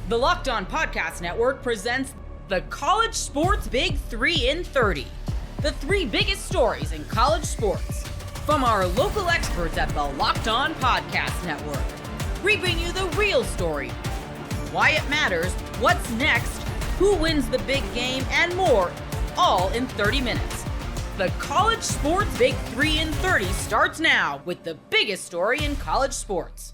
The Locked On Podcast Network presents the College Sports Big 3 in 30. The three biggest stories in college sports. From our local experts at the Locked On Podcast Network. We bring you the real story, why it matters, what's next, who wins the big game, and more, all in 30 minutes. The College Sports Big 3 in 30 starts now with the biggest story in college sports.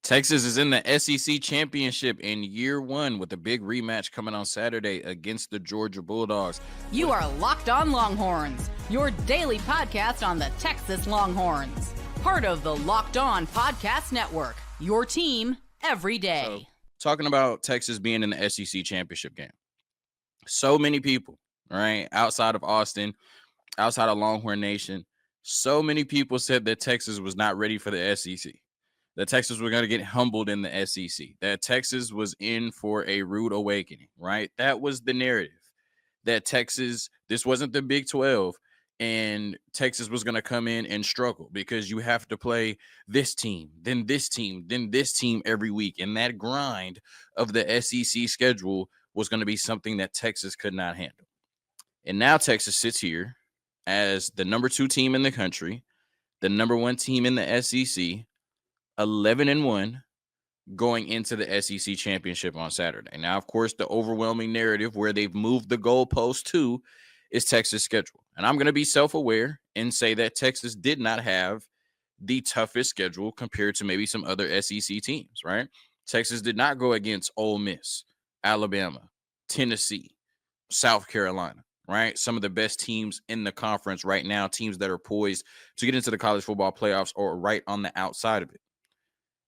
Texas is in the SEC championship in year one with a big rematch coming on Saturday against the Georgia Bulldogs. You are Locked On Longhorns, your daily podcast on the Texas Longhorns. Part of the Locked On Podcast Network, your team every day. So, talking about Texas being in the SEC championship game. So many people, right, outside of Austin, outside of Longhorn Nation, so many people said that Texas was not ready for the SEC. That Texas was going to get humbled in the SEC, that Texas was in for a rude awakening, right? That was the narrative, that Texas, this wasn't the Big 12, and Texas was going to come in and struggle because you have to play this team, then this team, then this team every week. And that grind of the SEC schedule was going to be something that Texas could not handle. And now Texas sits here as the number 2 team in the country, the number 1 team in the SEC, 11-1 going into the SEC championship on Saturday. Now, of course, the overwhelming narrative where they've moved the goalpost to is Texas' schedule. And I'm going to be self-aware and say that Texas did not have the toughest schedule compared to maybe some other SEC teams, right? Texas did not go against Ole Miss, Alabama, Tennessee, South Carolina, right? Some of the best teams in the conference right now, teams that are poised to get into the college football playoffs or right on the outside of it.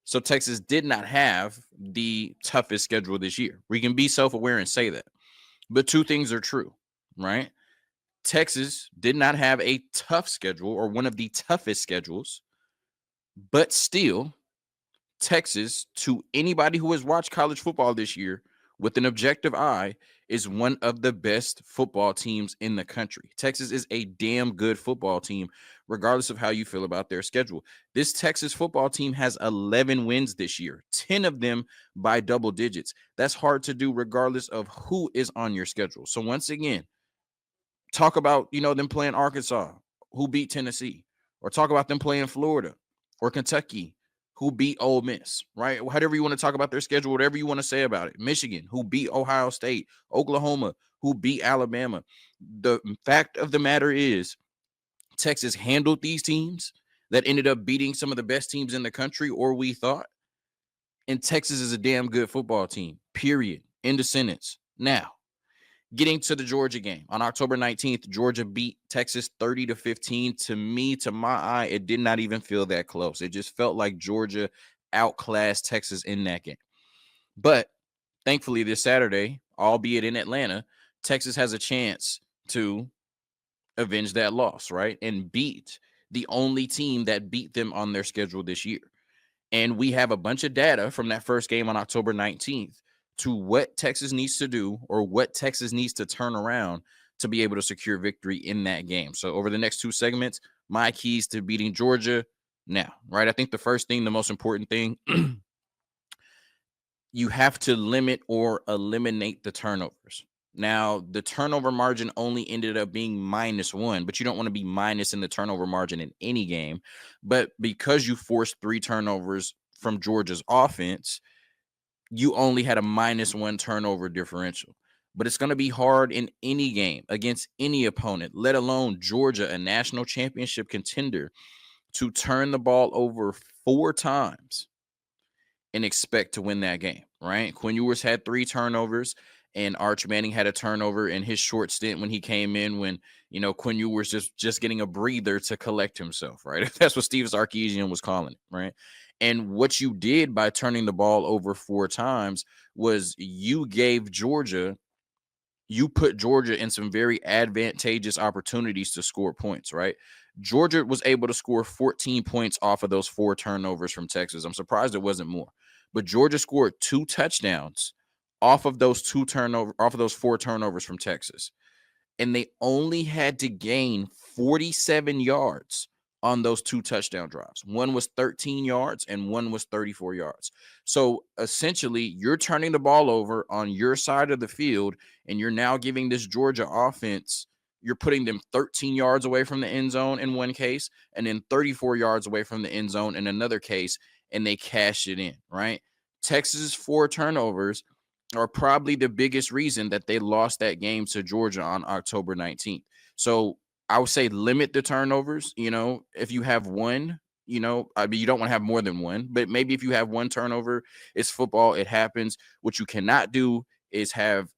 So Texas did not have the toughest schedule this year. We can be self-aware and say that. But two things are true, right? Texas did not have a tough schedule or one of the toughest schedules, but still, Texas, to anybody who has watched college football this year with an objective eye, is one of the best football teams in the country. Texas is a damn good football team, regardless of how you feel about their schedule. This Texas football team has 11 wins this year, 10 of them by double digits. That's hard to do regardless of who is on your schedule. So once again, talk about, them playing Arkansas, who beat Tennessee, or talk about them playing Florida or Kentucky, who beat Ole Miss, right? Whatever you want to talk about their schedule, whatever you want to say about it. Michigan, who beat Ohio State. Oklahoma, who beat Alabama. The fact of the matter is, Texas handled these teams that ended up beating some of the best teams in the country, or we thought. And Texas is a damn good football team, period. End of sentence. Now, getting to the Georgia game. On October 19th, Georgia beat Texas 30-15. To me, to my eye, it did not even feel that close. It just felt like Georgia outclassed Texas in that game. But thankfully, this Saturday, albeit in Atlanta, Texas has a chance to avenge that loss, right? And beat the only team that beat them on their schedule this year. And we have a bunch of data from that first game on October 19th to what Texas needs to do or what Texas needs to turn around to be able to secure victory in that game. So over the next 2 segments, my keys to beating Georgia now, right? I think the first thing, the most important thing, you have to limit or eliminate the turnovers. Now, the turnover margin only ended up being -1, but you don't want to be minus in the turnover margin in any game. But because you forced 3 turnovers from Georgia's offense, you only had a -1 turnover differential. But it's going to be hard in any game against any opponent, let alone Georgia, a national championship contender, to turn the ball over 4 times and expect to win that game, right? Quinn Ewers had 3 turnovers, and Arch Manning had a turnover in his short stint when he came in when, Quinn Ewers just getting a breather to collect himself, right? That's what Steve Sarkisian was calling it, right? And what you did by turning the ball over 4 times was you put Georgia in some very advantageous opportunities to score points, right? Georgia was able to score 14 points off of those 4 turnovers from Texas. I'm surprised it wasn't more. But Georgia scored 2 touchdowns off of those 4 turnovers from Texas. And they only had to gain 47 yards on those 2 touchdown drives. One was 13 yards and one was 34 yards. So essentially, you're turning the ball over on your side of the field, and you're now giving this Georgia offense, you're putting them 13 yards away from the end zone in one case, and then 34 yards away from the end zone in another case, and they cash it in, right? Texas's 4 turnovers are probably the biggest reason that they lost that game to Georgia on October 19th. So I would say limit the turnovers. If you have one, you don't want to have more than one, but maybe if you have one turnover, it's football. It happens. What you cannot do is have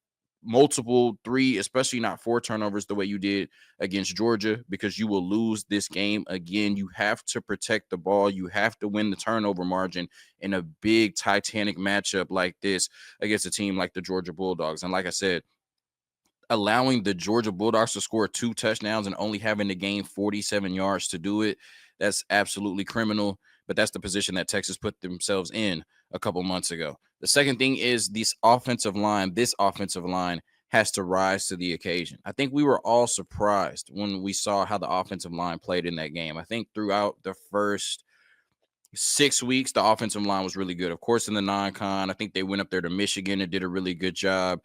multiple 3, especially not 4 turnovers the way you did against Georgia, because you will lose this game again. You have to protect the ball. You have to win the turnover margin in a big Titanic matchup like this against a team like the Georgia Bulldogs. And like I said, allowing the Georgia Bulldogs to score 2 touchdowns and only having to gain 47 yards to do it, that's absolutely criminal. But that's the position that Texas put themselves in a couple months ago. The second thing is this offensive line has to rise to the occasion. I think we were all surprised when we saw how the offensive line played in that game. I think throughout the first 6 weeks, the offensive line was really good. Of course, in the non-con, I think they went up there to Michigan and did a really good job.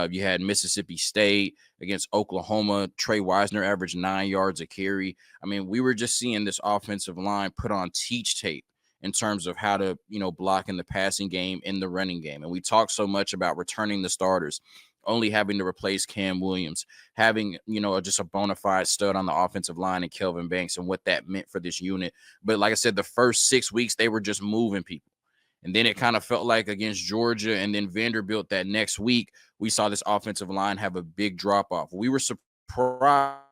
You had Mississippi State against Oklahoma. Trey Wisner averaged 9 yards a carry. I mean, we were just seeing this offensive line put on teach tape in terms of how to, block in the passing game, in the running game. And we talk so much about returning the starters, only having to replace Cam Williams, having, just a bona fide stud on the offensive line and Kelvin Banks and what that meant for this unit. But like I said, the first 6 weeks, they were just moving people. And then it kind of felt like against Georgia and then Vanderbilt that next week, we saw this offensive line have a big drop off. We were surprised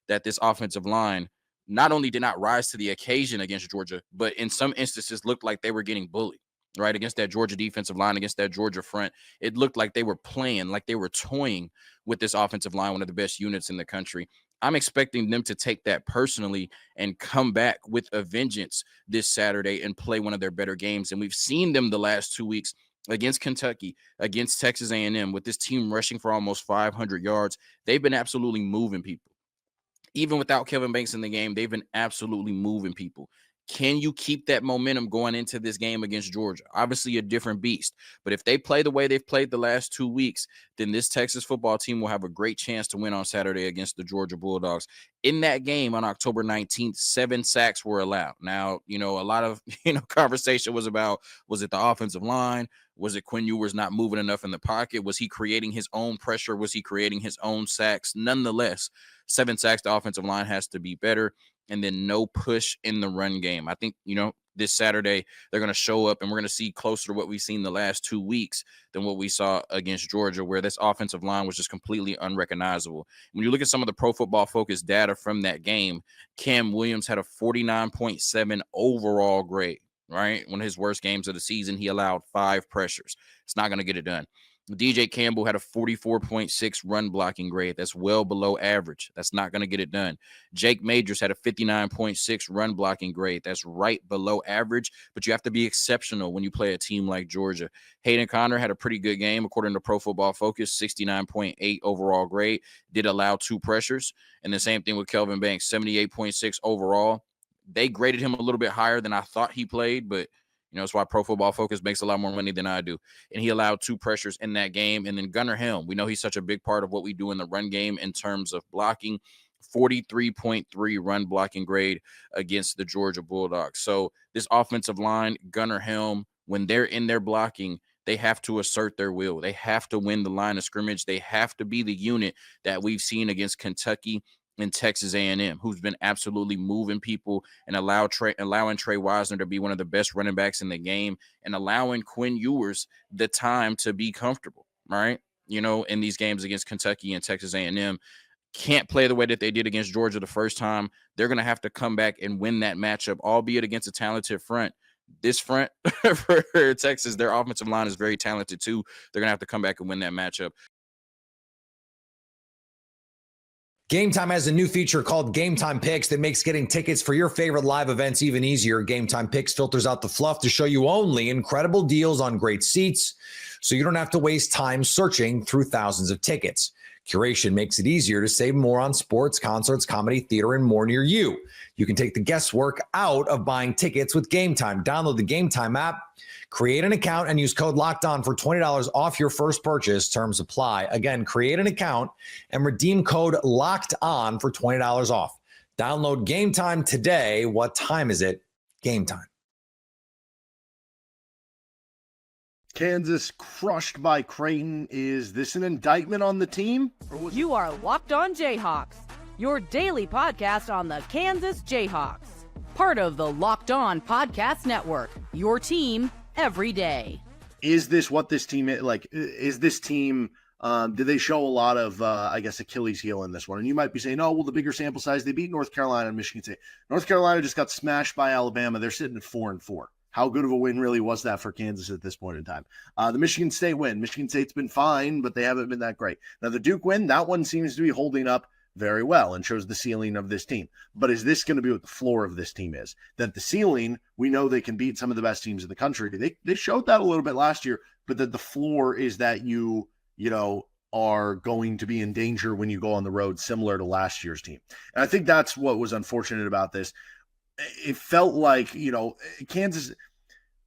that this offensive line not only did not rise to the occasion against Georgia, but in some instances looked like they were getting bullied. Right, against that Georgia defensive line, against that Georgia front. It looked like they were playing, like they were toying with this offensive line, one of the best units in the country. I'm expecting them to take that personally and come back with a vengeance this Saturday and play one of their better games. And we've seen them the last 2 weeks against Kentucky, against Texas A&M, with this team rushing for almost 500 yards. They've been absolutely moving people. Even without Kelvin Banks in the game, they've been absolutely moving people. Can you keep that momentum going into this game against Georgia? Obviously a different beast, but if they play the way they've played the last 2 weeks, then this Texas football team will have a great chance to win on Saturday against the Georgia Bulldogs. In that game on October 19th, 7 sacks were allowed. Now, a lot of, conversation was about, was it the offensive line? Was it Quinn Ewers not moving enough in the pocket? Was he creating his own pressure? Was he creating his own sacks? Nonetheless, 7 sacks, the offensive line has to be better. And then no push in the run game. I think, this Saturday, they're going to show up and we're going to see closer to what we've seen the last 2 weeks than what we saw against Georgia, where this offensive line was just completely unrecognizable. When you look at some of the Pro Football Focus data from that game, Cam Williams had a 49.7 overall grade, right? One of his worst games of the season, he allowed 5 pressures. It's not going to get it done. DJ Campbell had a 44.6 run blocking grade. That's well below average. That's not going to get it done. Jake Majors had a 59.6 run blocking grade. That's right below average, but you have to be exceptional when you play a team like Georgia. Hayden Conner had a pretty good game, according to Pro Football Focus, 69.8 overall grade. Did allow 2 pressures. And the same thing with Kelvin Banks, 78.6 overall. They graded him a little bit higher than I thought he played, but that's why Pro Football Focus makes a lot more money than I do. And he allowed 2 pressures in that game. And then Gunnar Helm, we know he's such a big part of what we do in the run game in terms of blocking, 43.3 run blocking grade against the Georgia Bulldogs. So this offensive line, Gunnar Helm, when they're in their blocking, they have to assert their will. They have to win the line of scrimmage. They have to be the unit that we've seen against Kentucky and Texas A&M, who's been absolutely moving people and allowing Trey Wisner to be one of the best running backs in the game and allowing Quinn Ewers the time to be comfortable, right? In these games against Kentucky and Texas A&M. Can't play the way that they did against Georgia the first time. They're going to have to come back and win that matchup, albeit against a talented front. This front for Texas, their offensive line is very talented too. They're going to have to come back and win that matchup. Gametime has a new feature called Gametime Picks that makes getting tickets for your favorite live events even easier. Gametime Picks filters out the fluff to show you only incredible deals on great seats, so you don't have to waste time searching through thousands of tickets. Curation makes it easier to save more on sports, concerts, comedy, theater, and more near you. You can take the guesswork out of buying tickets with Gametime. Download the Gametime app, create an account, and use code LOCKEDON for $20 off your first purchase. Terms apply. Again, create an account and redeem code LOCKEDON for $20 off. Download Gametime today. What time is it? Gametime. Kansas crushed by Creighton. Is this an indictment on the team? You are Locked On Jayhawks, your daily podcast on the Kansas Jayhawks. Part of the Locked On Podcast Network, your team every day. Is this what this team is? Like, is this team, did they show a lot of, Achilles heel in this one? And you might be saying, oh, well, the bigger sample size, they beat North Carolina and Michigan State. North Carolina just got smashed by Alabama. They're sitting at 4-4. How good of a win really was that for Kansas at this point in time? The Michigan State win. Michigan State's been fine, but they haven't been that great. Now, the Duke win, that one seems to be holding up very well and shows the ceiling of this team. But is this going to be what the floor of this team is? That the ceiling, we know they can beat some of the best teams in the country. They showed that a little bit last year, but that the floor is that you are going to be in danger when you go on the road, similar to last year's team. And I think that's what was unfortunate about this. It felt like, Kansas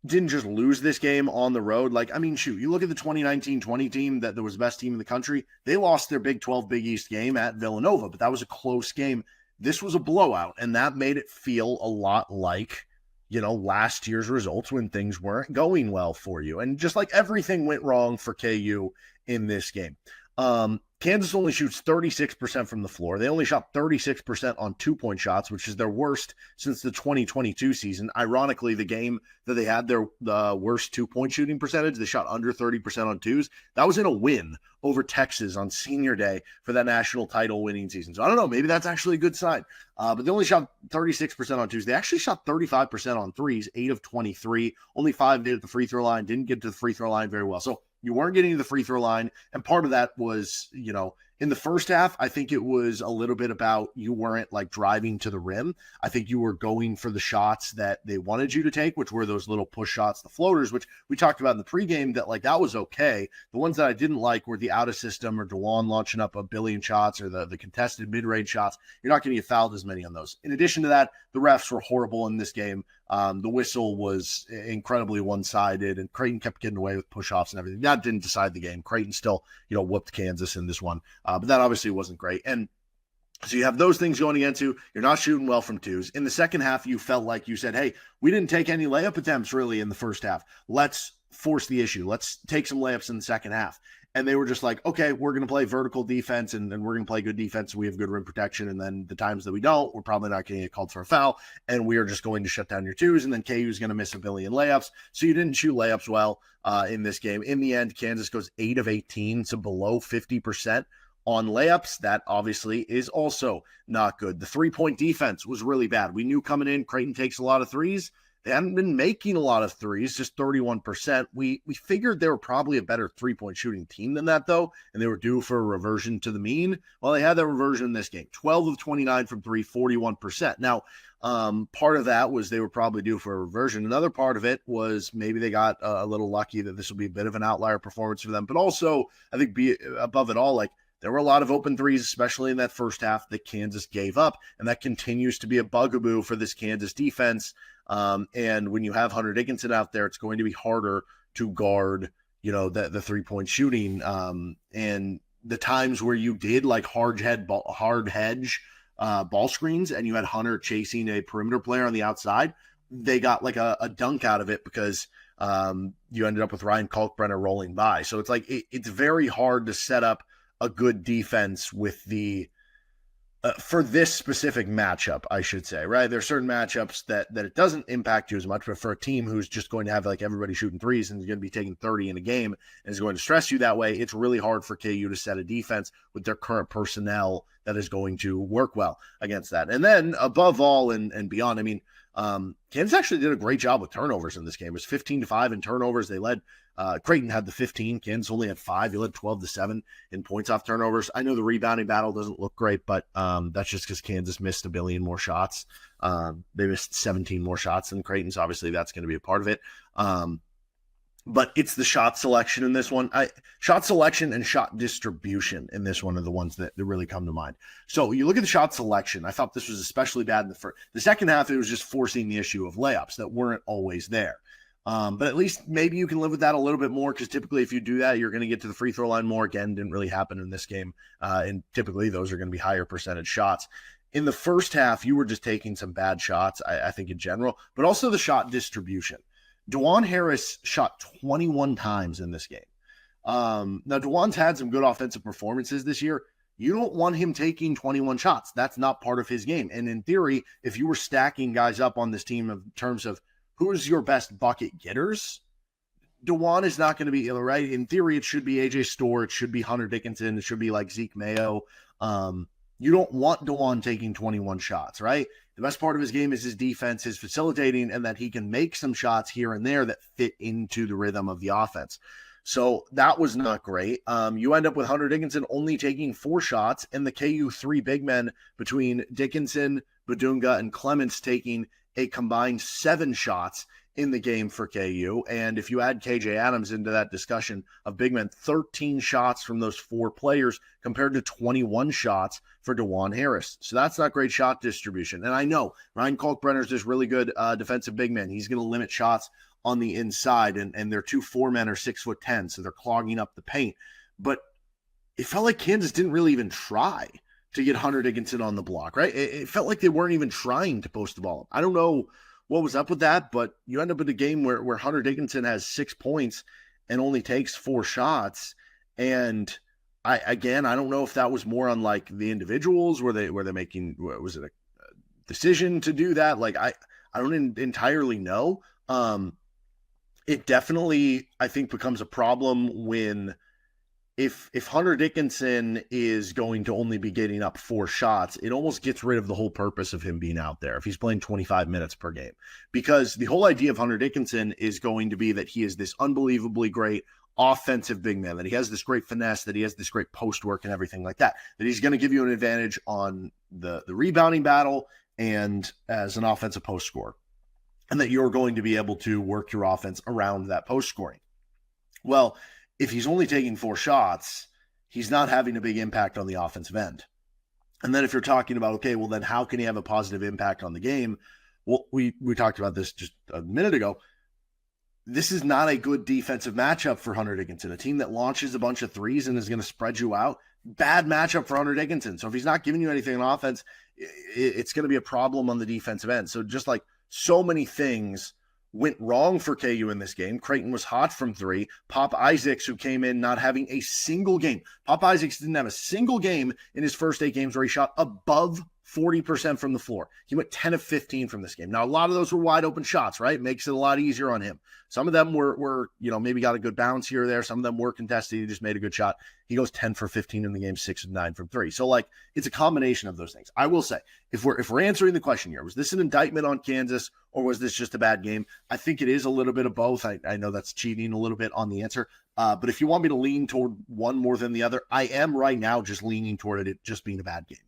didn't just lose this game on the road. You look at the 2019-20 team that was the best team in the country. They lost their Big 12 Big East game at Villanova, but that was a close game. This was a blowout, and that made it feel a lot like, last year's results when things weren't going well for you. And just like everything went wrong for KU in this game. Kansas only shoots 36% from the floor. They only shot 36% on 2-point shots, which is their worst since the 2022 season. Ironically, the game that they had the worst 2-point shooting percentage, they shot under 30% on twos. That was in a win over Texas on senior day for that national title winning season. So I don't know, maybe that's actually a good sign. But they only shot 36% on twos. They actually shot 35% on threes, 8 of 23. Only 5 did at the free throw line, didn't get to the free throw line very well. So you weren't getting to the free throw line. And part of that was, in the first half, I think it was a little bit about you weren't driving to the rim. I think you were going for the shots that they wanted you to take, which were those little push shots, the floaters, which we talked about in the pregame that was okay. The ones that I didn't like were the out of system or DeJuan launching up a billion shots or the contested mid-range shots. You're not going to get fouled as many on those. In addition to that, the refs were horrible in this game. The whistle was incredibly one-sided, and Creighton kept getting away with push-offs and everything. That didn't decide the game. Creighton still, whooped Kansas in this one, but that obviously wasn't great. And so you have those things going against you. You're not shooting well from twos. In the second half, you felt like you said, hey, we didn't take any layup attempts really in the first half. Let's force the issue. Let's take some layups in the second half. And they were just like, okay, we're going to play vertical defense and we're going to play good defense. We have good rim protection. And then the times that we don't, we're probably not going to get called for a foul. And we are just going to shut down your twos. And then KU is going to miss a billion layups. So you didn't shoot layups well in this game. In the end, Kansas goes 8 of 18, so below 50% on layups. That obviously is also not good. The 3-point defense was really bad. We knew coming in, Creighton takes a lot of threes. They hadn't been making a lot of threes, just 31%. We figured they were probably a better 3-point shooting team than that, though, and they were due for a reversion to the mean. Well, they had that reversion in this game. 12 of 29 from 3, 41%. Now, part of that was they were probably due for a reversion. Another part of it was maybe they got a little lucky that this will be a bit of an outlier performance for them. But also, I think above it all, there were a lot of open threes, especially in that first half, that Kansas gave up, and that continues to be a bugaboo for this Kansas defense. And when you have Hunter Dickinson out there, it's going to be harder to guard, the 3-point shooting. And the times where you did hard hedge ball screens and you had Hunter chasing a perimeter player on the outside, they got a dunk out of it because you ended up with Ryan Kalkbrenner rolling by. So it's it's very hard to set up a good defense with the for this specific matchup, I should say, right? There are certain matchups that it doesn't impact you as much, but for a team who's just going to have everybody shooting threes and is going to be taking 30 in a game and is going to stress you that way, it's really hard for KU to set a defense with their current personnel that is going to work well against that. And then above all and beyond, Kansas actually did a great job with turnovers in this game. It was 15-5 in turnovers. They led Creighton had the 15. Kansas only had 5. They led 12-7 in points off turnovers. I know the rebounding battle doesn't look great, but that's just because Kansas missed a billion more shots. They missed 17 more shots than Creighton, so obviously that's going to be a part of it. but it's the shot selection in this one. Shot selection and shot distribution in this one are the ones that really come to mind. So you look at the shot selection. I thought this was especially bad in the second half. It was just forcing the issue of layups that weren't always there. But at least maybe you can live with that a little bit more, because typically if you do that, you're going to get to the free throw line more. Again, didn't really happen in this game. And typically those are going to be higher percentage shots. In the first half, you were just taking some bad shots, I think, in general, but also the shot distribution. DeJuan Harris shot 21 times in this game. Now, DeJuan's had some good offensive performances this year. You don't want him taking 21 shots. That's not part of his game. And in theory, if you were stacking guys up on this team in terms of who's your best bucket getters, DeJuan is not going to be, right? In theory, it should be AJ Storr. It should be Hunter Dickinson. It should be like Zeke Mayo. You don't want DeJuan taking 21 shots, right? The best part of his game is his defense, his facilitating, and that he can make some shots here and there that fit into the rhythm of the offense. So that was not great. You end up with Hunter Dickinson only taking 4 shots, and the KU 3 big men between Dickinson, Badunga, and Clements taking a combined 7 shots in the game for KU. And if you add KJ Adams into that discussion of big men, 13 shots from those 4 players compared to 21 shots for DeJuan Harris. So that's not great shot distribution. And I know Ryan Kalkbrenner's this really good defensive big man. He's going to limit shots on the inside, and their 2 4-men are 6'10", so they're clogging up the paint. But it felt like Kansas didn't really even try to get Hunter Dickinson on the block, right? It felt like they weren't even trying to post the ball. I don't know what was up with that, but you end up with a game where Hunter Dickinson has 6 points and only takes 4 shots. And I don't know if that was more on like the individuals, were they making, was it a decision to do that? Like, I don't entirely know. It definitely, I think, becomes a problem when if Hunter Dickinson is going to only be getting up 4 shots, it almost gets rid of the whole purpose of him being out there if he's playing 25 minutes per game. Because the whole idea of Hunter Dickinson is going to be that he is this unbelievably great offensive big man, that he has this great finesse, that he has this great post work and everything like that, that he's going to give you an advantage on the rebounding battle and as an offensive post scorer, and that you're going to be able to work your offense around that post scoring. Well, if he's only taking 4 shots, he's not having a big impact on the offensive end. And then if you're talking about, okay, well then how can he have a positive impact on the game? Well, we talked about this just a minute ago. This is not a good defensive matchup for Hunter Dickinson. A team that launches a bunch of threes and is going to spread you out. Bad matchup for Hunter Dickinson. So if he's not giving you anything on offense, it's going to be a problem on the defensive end. So just like so many things went wrong for KU in this game. Creighton was hot from 3. Pop Isaacs, who came in not having a single game. Pop Isaacs didn't have a single game in his first 8 games where he shot above 40% from the floor. He went 10 of 15 from this game. Now, a lot of those were wide open shots, right? Makes it a lot easier on him. Some of them were maybe got a good bounce here or there. Some of them were contested. He just made a good shot. He goes 10 for 15 in the game, 6 of 9 from 3. So, like, it's a combination of those things. I will say, if we're answering the question here, was this an indictment on Kansas or was this just a bad game? I think it is a little bit of both. I know that's cheating a little bit on the answer. But if you want me to lean toward one more than the other, I am right now just leaning toward it just being a bad game.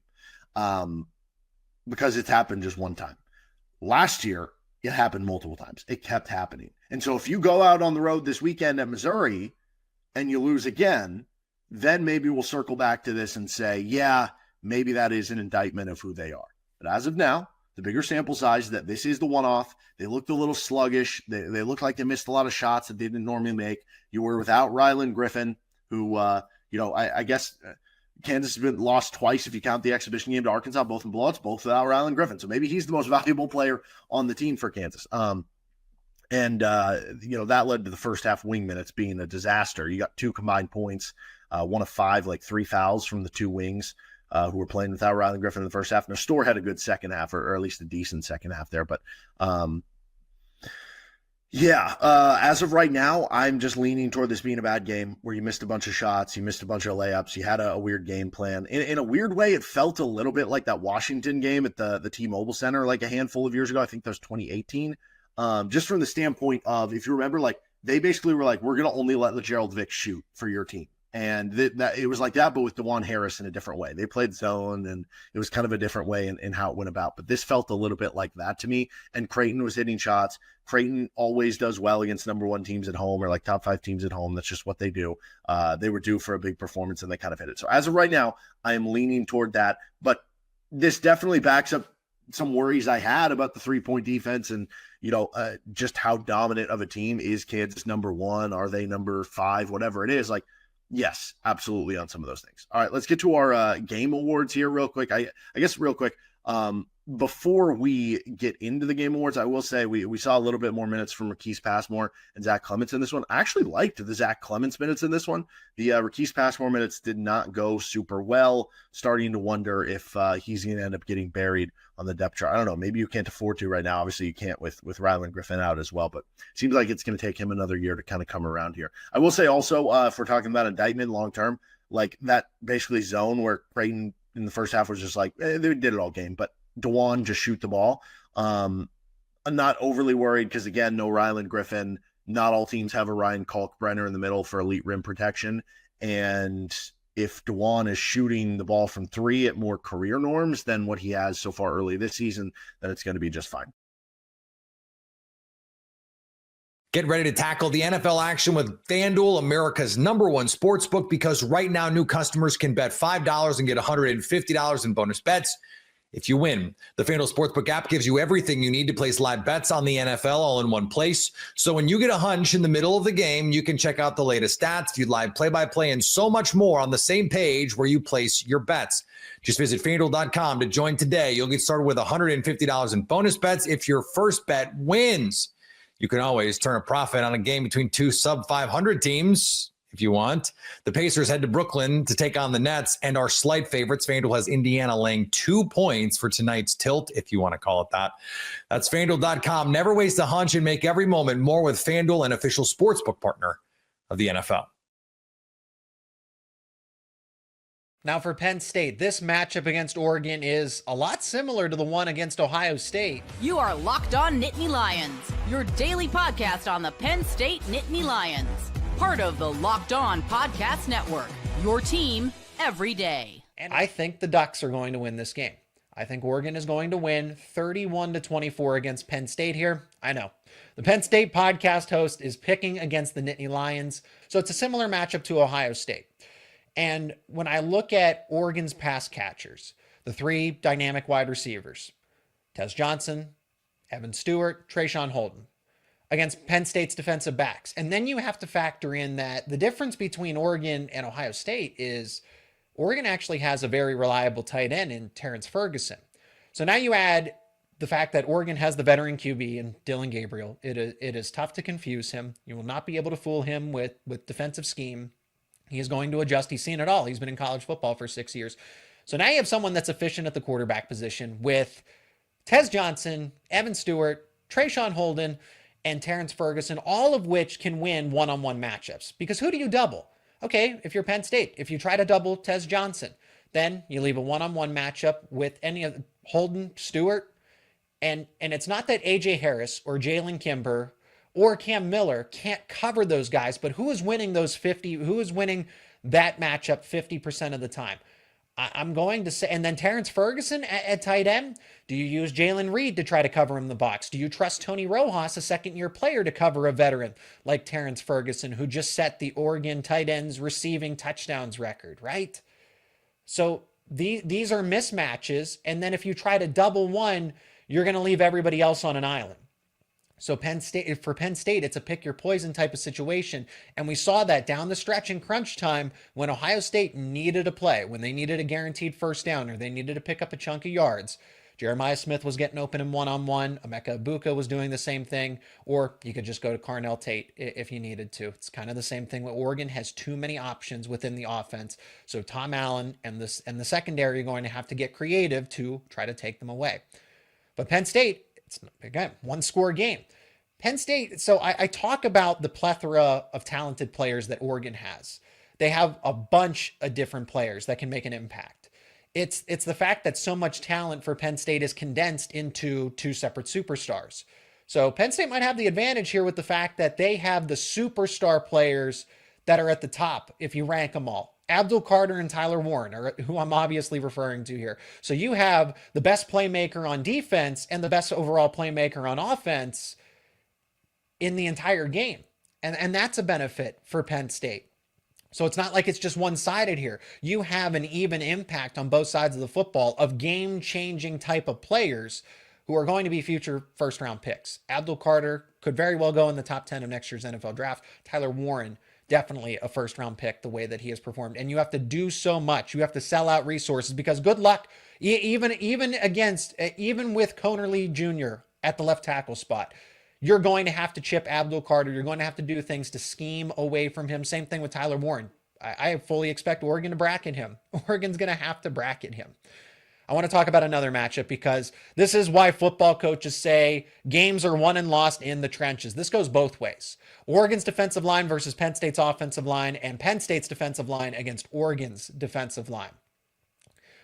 Because it's happened just one time. Last year, it happened multiple times. It kept happening. And so if you go out on the road this weekend at Missouri and you lose again, then maybe we'll circle back to this and say, yeah, maybe that is an indictment of who they are. But as of now, the bigger sample size, that this is the one-off. They looked a little sluggish. They looked like they missed a lot of shots that they didn't normally make. You were without Rylan Griffin, who, I guess Kansas has been lost twice if you count the exhibition game to Arkansas, both in blowouts, both without Rylan Griffin. So maybe he's the most valuable player on the team for Kansas. That led to the first half wing minutes being a disaster. You got 2 combined points, 1 of 5, like 3 fouls from the 2 wings who were playing without Rylan Griffin in the first half. Now, Storr had a good second half, or at least a decent second half there. But as of right now, I'm just leaning toward this being a bad game where you missed a bunch of shots, you missed a bunch of layups, you had a weird game plan. In a weird way, it felt a little bit like that Washington game at the T-Mobile Center like a handful of years ago. I think that was 2018. Just from the standpoint of, if you remember, like they basically were like, we're going to only let Gerald Vick shoot for your team. And that it was like that, but with DeJuan Harris in a different way. They played zone, and it was kind of a different way in how it went about. But this felt a little bit like that to me. And Creighton was hitting shots. Creighton always does well against number one teams at home, or like top 5 teams at home. That's just what they do. They were due for a big performance, and they kind of hit it. So as of right now, I am leaning toward that. But this definitely backs up some worries I had about the 3-point defense, and just how dominant of a team is Kansas. Number one, are they number 5, whatever it is. Like, yes, absolutely on some of those things. All right, let's get to our game awards here real quick. I guess real quick, before we get into the game awards, I will say we saw a little bit more minutes from Marquise Passmore and Zach Clements in this one. I actually liked the Zach Clements minutes in this one. The Marquise Passmore minutes did not go super well. Starting to wonder if he's going to end up getting buried on the depth chart. I don't know. Maybe you can't afford to right now. Obviously, you can't with Ryland Griffin out as well, but it seems like it's going to take him another year to kind of come around here. I will say also, if we're talking about indictment long term, like that basically zone where Creighton in the first half was just like, they did it all game, but DeJuan just shoot the ball. I'm not overly worried because, again, no Ryland Griffin. Not all teams have a Ryan Kalkbrenner in the middle for elite rim protection. And if DeJuan is shooting the ball from 3 at more career norms than what he has so far early this season, then it's going to be just fine. Get ready to tackle the NFL action with FanDuel, America's #1 sportsbook, because right now new customers can bet $5 and get $150 in bonus bets if you win. The FanDuel Sportsbook app gives you everything you need to place live bets on the NFL all in one place. So when you get a hunch in the middle of the game, you can check out the latest stats, view live play-by-play, and so much more on the same page where you place your bets. Just visit FanDuel.com to join today. You'll get started with $150 in bonus bets if your first bet wins. You can always turn a profit on a game between 2 sub-500 teams if you want. The Pacers head to Brooklyn to take on the Nets and are slight favorites. FanDuel has Indiana laying 2 points for tonight's tilt, if you want to call it that. That's FanDuel.com. Never waste a hunch and make every moment more with FanDuel, an official sportsbook partner of the NFL. Now for Penn State, this matchup against Oregon is a lot similar to the one against Ohio State. You are Locked On Nittany Lions, your daily podcast on the Penn State Nittany Lions. Part of the Locked On Podcast Network, your team every day. And I think the Ducks are going to win this game. I think Oregon is going to win 31-24 against Penn State here. I know. The Penn State podcast host is picking against the Nittany Lions, so it's a similar matchup to Ohio State. And when I look at Oregon's pass catchers, the 3 dynamic wide receivers, Tez Johnson, Evan Stewart, Trayshawn Holden, against Penn State's defensive backs. And then you have to factor in that the difference between Oregon and Ohio State is Oregon actually has a very reliable tight end in Terrence Ferguson. So now you add the fact that Oregon has the veteran QB in Dylan Gabriel. It is tough to confuse him. You will not be able to fool him with defensive scheme. He is going to adjust. He's seen it all. He's been in college football for 6 years. So now you have someone that's efficient at the quarterback position with Tez Johnson, Evan Stewart, Trayshawn Holden, and Terrence Ferguson, all of which can win one-on-one matchups. Because who do you double? Okay, if you're Penn State, if you try to double Tez Johnson, then you leave a one-on-one matchup with any of Holden, Stewart, and it's not that A.J. Harris or Jalen Kimber or Cam Miller can't cover those guys, but who is winning those 50? Who is winning that matchup 50% of the time? I'm going to say, and then Terrence Ferguson at tight end. Do you use Jalen Reed to try to cover him in the box? Do you trust Tony Rojas, a second-year player, to cover a veteran like Terrence Ferguson, who just set the Oregon tight ends receiving touchdowns record, right? So these are mismatches, and then if you try to double one, you're going to leave everybody else on an island. So for Penn State, it's a pick your poison type of situation. And we saw that down the stretch in crunch time when Ohio State needed a play, when they needed a guaranteed first down or they needed to pick up a chunk of yards. Jeremiah Smith was getting open in one-on-one. Emeka Ibuka was doing the same thing. Or you could just go to Carnell Tate if you needed to. It's kind of the same thing. Oregon has too many options within the offense. So Tom Allen and the secondary are going to have to get creative to try to take them away. But Penn State, it's, again, one-score game. Penn State, so I talk about the plethora of talented players that Oregon has. They have a bunch of different players that can make an impact. It's the fact that so much talent for Penn State is condensed into 2 separate superstars. So Penn State might have the advantage here with the fact that they have the superstar players that are at the top if you rank them all. Abdul Carter and Tyler Warren are who I'm obviously referring to here. So you have the best playmaker on defense and the best overall playmaker on offense in the entire game. And that's a benefit for Penn State. So it's not like it's just one-sided here. You have an even impact on both sides of the football of game-changing type of players who are going to be future first-round picks. Abdul Carter could very well go in the top 10 of next year's NFL draft. Tyler Warren, definitely a first-round pick the way that he has performed. And you have to do so much. You have to sell out resources because good luck, even with Conerly Jr. at the left tackle spot. You're going to have to chip Abdul Carter. You're going to have to do things to scheme away from him. Same thing with Tyler Warren. I fully expect Oregon to bracket him. Oregon's going to have to bracket him. I want to talk about another matchup because this is why football coaches say games are won and lost in the trenches. This goes both ways. Oregon's defensive line versus Penn State's offensive line, and Penn State's defensive line against Oregon's defensive line.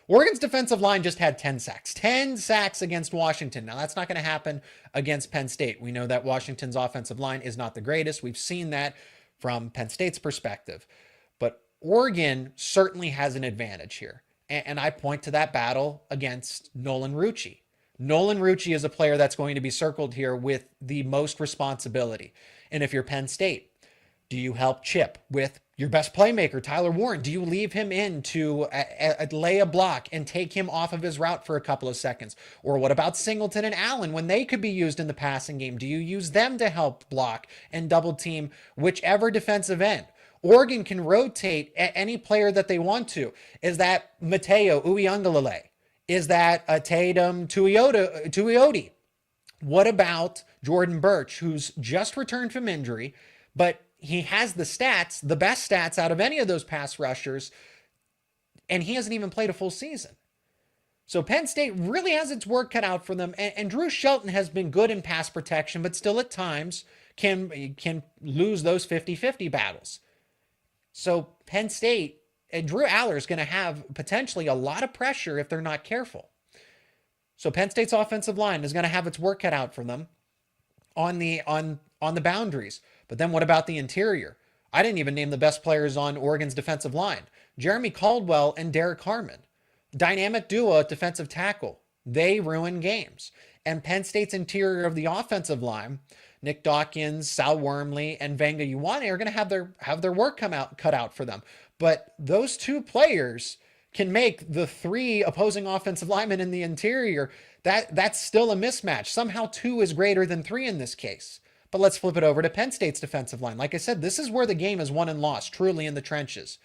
Oregon's defensive line just had 10 sacks. 10 sacks against Washington. Now, that's not going to happen against Penn State. We know that Washington's offensive line is not the greatest. We've seen that from Penn State's perspective. But Oregon certainly has an advantage here. And I point to that battle against Nolan Rucci. Nolan Rucci is a player that's going to be circled here with the most responsibility. And if you're Penn State, do you help chip with your best playmaker, Tyler Warren? Do you leave him in to lay a block and take him off of his route for a couple of seconds? Or what about Singleton and Allen when they could be used in the passing game? Do you use them to help block and double team whichever defensive end? Oregon can rotate any player that they want to. Is that Mateo Uiagalelei? Is that Tatum Tuioti? What about Jordan Birch, who's just returned from injury, but he has the stats, the best stats out of any of those pass rushers, and he hasn't even played a full season. So Penn State really has its work cut out for them, and Drew Shelton has been good in pass protection, but still at times can lose those 50-50 battles. So Penn State, and Drew Aller is going to have potentially a lot of pressure if they're not careful. So Penn State's offensive line is going to have its work cut out for them on the boundaries. But then what about the interior? I didn't even name the best players on Oregon's defensive line. Jeremy Caldwell and Derek Harmon. Dynamic duo at defensive tackle. They ruin games. And Penn State's interior of the offensive line, Nick Dawkins, Sal Wormley, and Venga Ioane are going to have their work cut out for them. But those two players can make the three opposing offensive linemen in the interior. That's still a mismatch. Somehow 2 is greater than 3 in this case. But let's flip it over to Penn State's defensive line. Like I said, this is where the game is won and lost, truly in the trenches.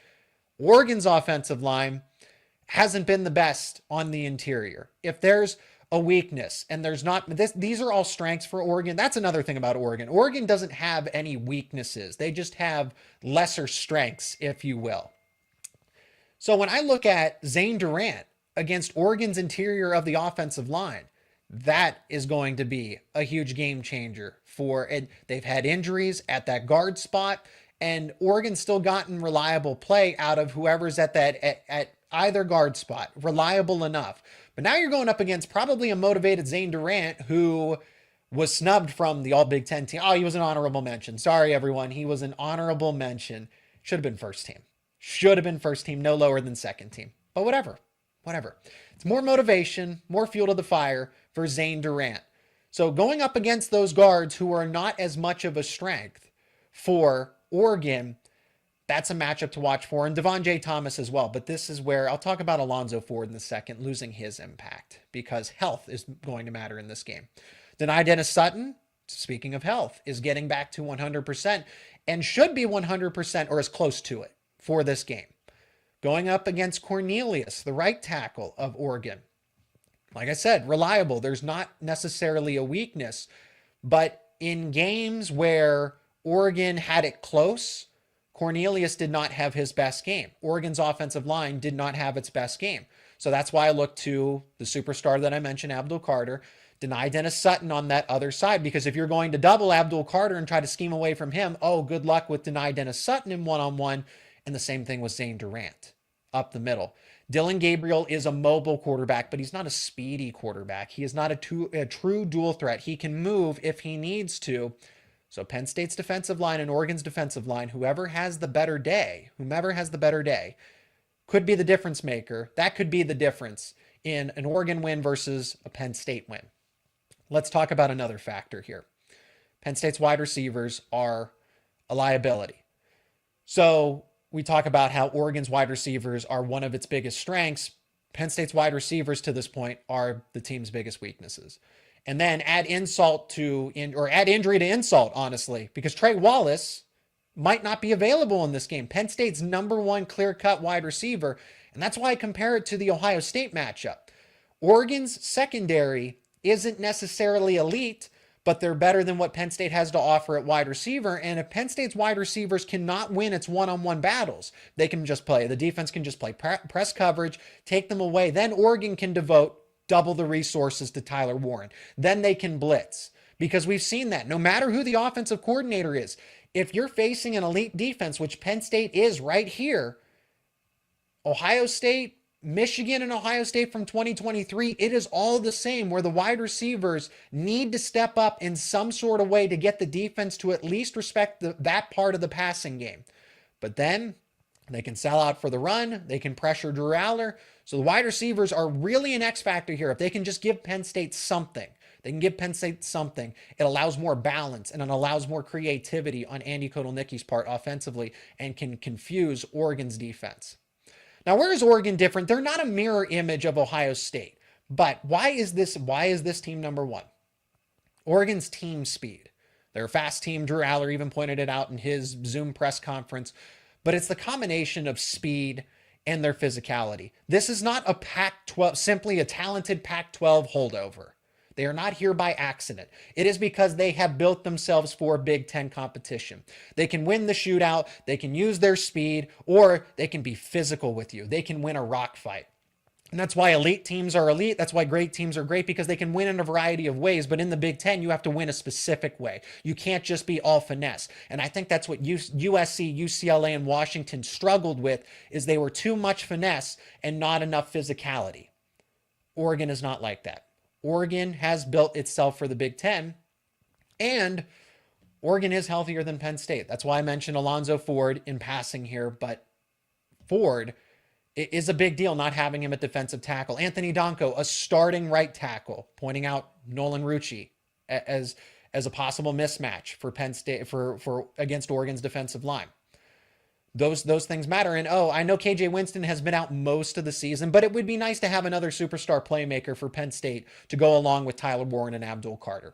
Oregon's offensive line hasn't been the best on the interior. If there's a weakness, and there's not, these are all strengths for Oregon. That's another thing about Oregon. Oregon doesn't have any weaknesses. They just have lesser strengths, if you will. So when I look at Zane Durant against Oregon's interior of the offensive line, that is going to be a huge game changer for it. They've had injuries at that guard spot, and Oregon's still gotten reliable play out of whoever's at either guard spot, reliable enough. But now you're going up against probably a motivated Zane Durant who was snubbed from the All Big Ten team. Oh, he was an honorable mention. Sorry, everyone. He was an honorable mention. Should have been first team. Should have been first team, no lower than second team. But whatever. It's more motivation, more fuel to the fire for Zane Durant. So going up against those guards who are not as much of a strength for Oregon, that's a matchup to watch for, and Devon J. Thomas as well. But this is where I'll talk about Alonzo Ford in a second, losing his impact because health is going to matter in this game. Denai Dennis Sutton, speaking of health, is getting back to 100% and should be 100% or as close to it for this game. Going up against Cornelius, the right tackle of Oregon. Like I said, reliable. There's not necessarily a weakness, but in games where Oregon had it close, Cornelius did not have his best game. Oregon's offensive line did not have its best game. So that's why I look to the superstar that I mentioned, Abdul Carter, Denai Dennis Sutton on that other side, because if you're going to double Abdul Carter and try to scheme away from him, good luck with Denai Dennis Sutton in one-on-one, and the same thing with Zane Durant up the middle. Dylan Gabriel is a mobile quarterback, but he's not a speedy quarterback. He is not a true dual threat. He can move if he needs to, So Penn State's defensive line and Oregon's defensive line, whomever has the better day, could be the difference maker. That could be the difference in an Oregon win versus a Penn State win. Let's talk about another factor here. Penn State's wide receivers are a liability. So we talk about how Oregon's wide receivers are one of its biggest strengths. Penn State's wide receivers to this point are the team's biggest weaknesses. And then add injury to insult, honestly, because Trey Wallace might not be available in this game. Penn State's number one clear-cut wide receiver, and that's why I compare it to the Ohio State matchup. Oregon's secondary isn't necessarily elite, but they're better than what Penn State has to offer at wide receiver. And if Penn State's wide receivers cannot win its one-on-one battles, the defense can just play press coverage, take them away. Then Oregon can devote double the resources to Tyler Warren. Then they can blitz, because we've seen that no matter who the offensive coordinator is, if you're facing an elite defense, which Penn State is right here, Ohio State, Michigan and Ohio State from 2023, it is all the same, where the wide receivers need to step up in some sort of way to get the defense to at least respect that part of the passing game. But then they can sell out for the run. They can pressure Drew Aller. So the wide receivers are really an X factor here. If they can just give Penn State something, it allows more balance and it allows more creativity on Andy Kotelnicki's part offensively and can confuse Oregon's defense. Now, where is Oregon different? They're not a mirror image of Ohio State. But why is this team number one? Oregon's team speed. They're a fast team. Drew Aller even pointed it out in his Zoom press conference. But it's the combination of speed and their physicality. This is not a Pac-12, simply a talented Pac-12 holdover. They are not here by accident. It is because they have built themselves for Big Ten competition. They can win the shootout, they can use their speed, or they can be physical with you. They can win a rock fight. And that's why elite teams are elite. That's why great teams are great, because they can win in a variety of ways. But in the Big Ten, you have to win a specific way. You can't just be all finesse. And I think that's what USC, UCLA, and Washington struggled with, is they were too much finesse and not enough physicality. Oregon is not like that. Oregon has built itself for the Big Ten, and Oregon is healthier than Penn State. That's why I mentioned Alonzo Ford in passing here, but Ford, it is a big deal not having him at defensive tackle. Anthony Donko, a starting right tackle, pointing out Nolan Rucci as a possible mismatch for Penn State for against Oregon's defensive line. Those things matter. And I know KJ Winston has been out most of the season, but it would be nice to have another superstar playmaker for Penn State to go along with Tyler Warren and Abdul Carter.